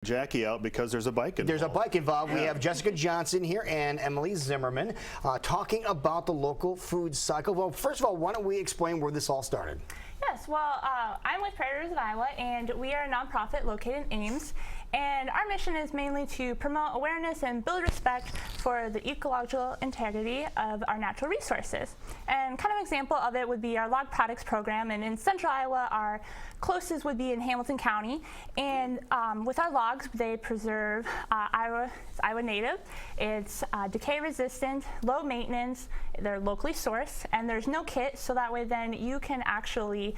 Jackie out because there's a bike involved. There's a bike involved. We have Jessica Johnson here and Emily Zimmerman talking about the local food cycle. Well, first of all, why don't we explain where this all started? Yes, well, I'm with Prairie Rivers of Iowa, and we are a nonprofit located in Ames. And our mission is mainly to promote awareness and build respect for the ecological integrity of our natural resources. And kind of an example of it would be our log products program. And in central Iowa, our closest would be in Hamilton County. And with our logs, they preserve Iowa native. It's decay resistant, low maintenance. They're locally sourced, and there's no kit, so that way then you can actually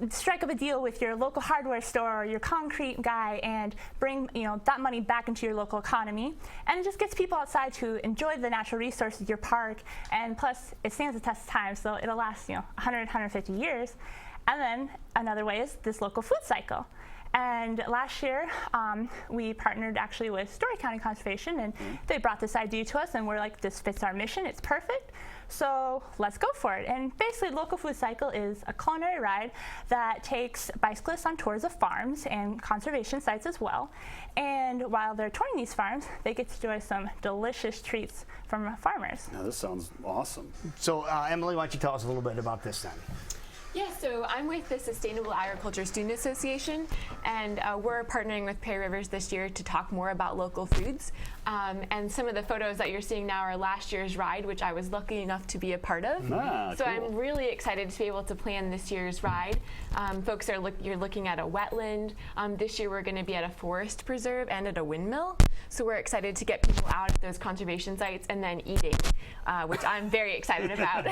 strike up a deal with your local hardware store or your concrete guy and bring that money back into your local economy. And it just gets people outside to enjoy the natural resources of your park, and plus it stands the test of time, so it'll last 100, 150 years. And then another way is this local food cycle. And last year, we partnered actually with Story County Conservation, and they brought this idea to us, and we're like, this fits our mission, it's perfect. So let's go for it. And basically, Local Food Cycle is a culinary ride that takes bicyclists on tours of farms and conservation sites as well. And while they're touring these farms, they get to enjoy some delicious treats from farmers. Now, this sounds awesome. So, Emily, why don't you tell us a little bit about this then? Yeah, so I'm with the Sustainable Agriculture Student Association, and we're partnering with Prairie Rivers this year to talk more about local foods. And some of the photos that you're seeing now are last year's ride, which I was lucky enough to be a part of. So cool. I'm really excited to be able to plan this year's ride. Folks, you're looking at a wetland. This year we're going to be at a forest preserve and at a windmill. So we're excited to get people out at those conservation sites and then eating, which I'm very excited about.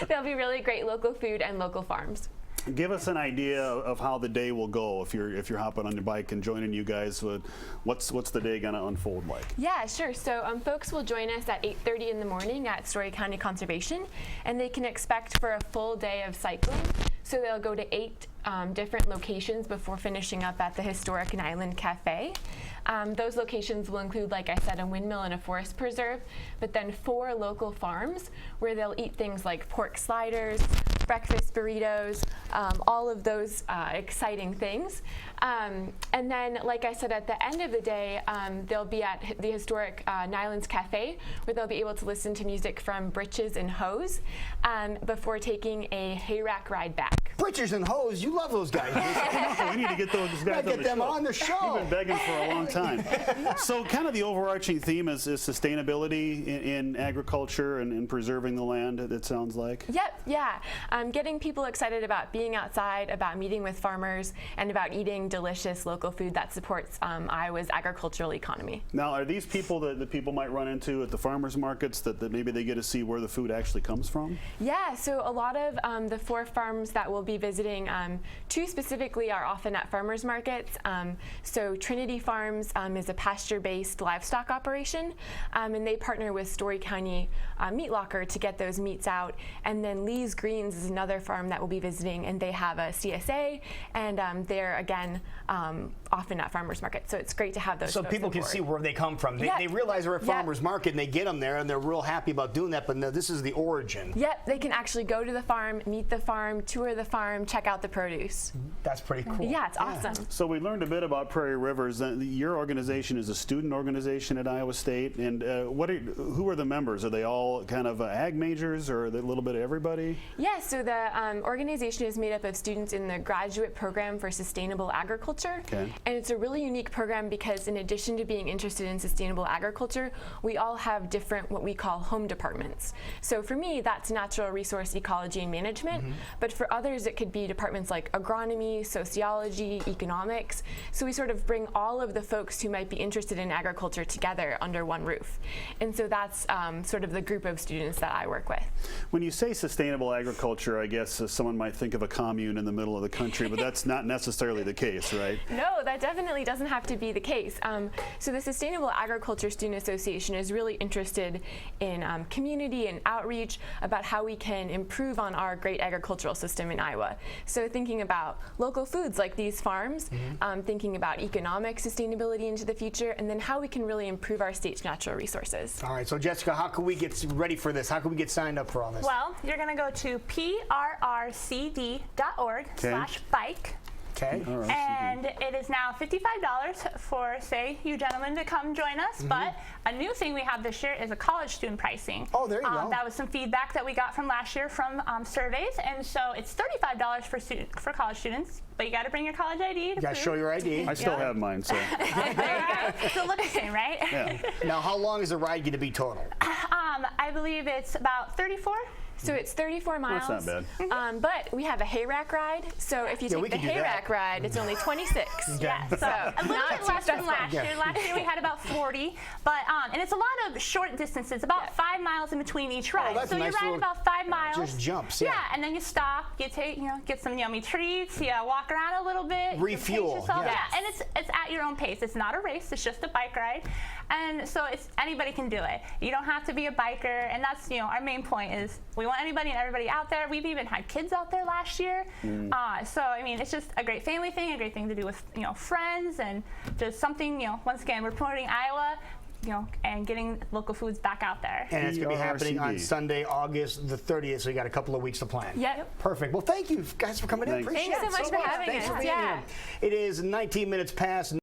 There'll be really great local food and local farms. Give us an idea of how the day will go if you're hopping on your bike and joining you guys. What's the day going to unfold like? Yeah, sure. So folks will join us at 8:30 in the morning at Story County Conservation, and they can expect for a full day of cycling. So they'll go to 8 different locations before finishing up at the Historic and Island Cafe. Those locations will include, like I said, a windmill and a forest preserve, but then 4 local farms where they'll eat things like pork sliders, breakfast burritos, all of those exciting things. And then, like I said, at the end of the day, they'll be at the Historic Nylands Cafe, where they'll be able to listen to music from Britches and Hose before taking a hay rack ride back. Britches and Hose, you love those guys. We need to get those guys on the show. We've been begging for a long time. So kind of the overarching theme is sustainability in agriculture and preserving the land, it sounds like. Yep, yeah. Getting people excited about being outside, about meeting with farmers, and about eating delicious local food that supports Iowa's agricultural economy. Now, are these people that people might run into at the farmers markets that maybe they get to see where the food actually comes from? Yeah, so a lot of the 4 farms that we'll be visiting, 2 specifically are often at farmers markets. So Trinity Farms is a pasture-based livestock operation, and they partner with Story County Meat Locker to get those meats out. And then Lee's Greens is another farm that we'll be visiting, and they have a CSA, and they're again often at farmers market. So it's great to have those. So people can see where they come from. They realize they're at farmers market, and they get them there, and they're real happy about doing that. But no, this is the origin. Yep, they can actually go to the farm, meet the farm, tour the farm, check out the produce. That's pretty cool. Yeah, it's awesome. So we learned a bit about Prairie Rivers. Your organization is a student organization at Iowa State, and who are the members? Are they all kind of ag majors, or are they a little bit of everybody? Yeah, so the organization is made up of students in the graduate program for sustainable agriculture. Okay. And it's a really unique program because in addition to being interested in sustainable agriculture, we all have different what we call home departments. So for me, that's natural resource ecology and management, but for others it could be departments like agronomy, sociology, economics. So we sort of bring all of the folks who might be interested in agriculture together under one roof. And so that's sort of the group of students that I work with. When you say sustainable agriculture, I guess someone might think of a commune in the middle of the country, but that's not necessarily the case, right? No, that definitely doesn't have to be the case. So the Sustainable Agriculture Student Association is really interested in community and outreach about how we can improve on our great agricultural system in Iowa. So thinking about local foods like these farms, thinking about economic sustainability into the future, and then how we can really improve our state's natural resources. All right, so Jessica, how can we get ready for this? How can we get signed up for all this? Well, you're going to go to prrcd.org/bike. Okay. And it is now $55 for, say, you gentlemen to come join us. But a new thing we have this year is a college student pricing. Oh, there you go. That was some feedback that we got from last year from surveys. And so it's $35 for college students. But you got to bring your college ID. You got to show your ID. I still have mine, so. There you go. Still look the same, right? Yeah. Now, how long is the ride going to be total? I believe it's about 34. So it's 34 miles. That's not bad. But we have a hayrack ride. So if you we take the can do that. hayrack ride, it's only 26. Yeah, so a little not bit too less than stressful. last year. Last year we had about 40, but and it's a lot of short distances, about 5 miles in between each ride. that's So a you're nice riding little- about 5 miles. Just jumps, Yeah, and then you stop, you take, get some yummy treats, you walk around a little bit, you pace Refuel, yourself. yes. Yeah, and it's at your own pace. It's not a race. It's just a bike ride, and so anybody can do it. You don't have to be a biker, and that's our main point is we want anybody and everybody out there. We've even had kids out there last year. So I mean, it's just a great family thing, a great thing to do with friends, and just something once again we're promoting Iowa, and getting local foods back out there. And it's going to be happening on PRCD. Sunday, August the 30th, so you got a couple of weeks to plan. Yep. Perfect. Well, thank you guys for coming in. Thanks. Appreciate Thanks it so much for having Thanks us. for being Yeah. here. It is 19 minutes past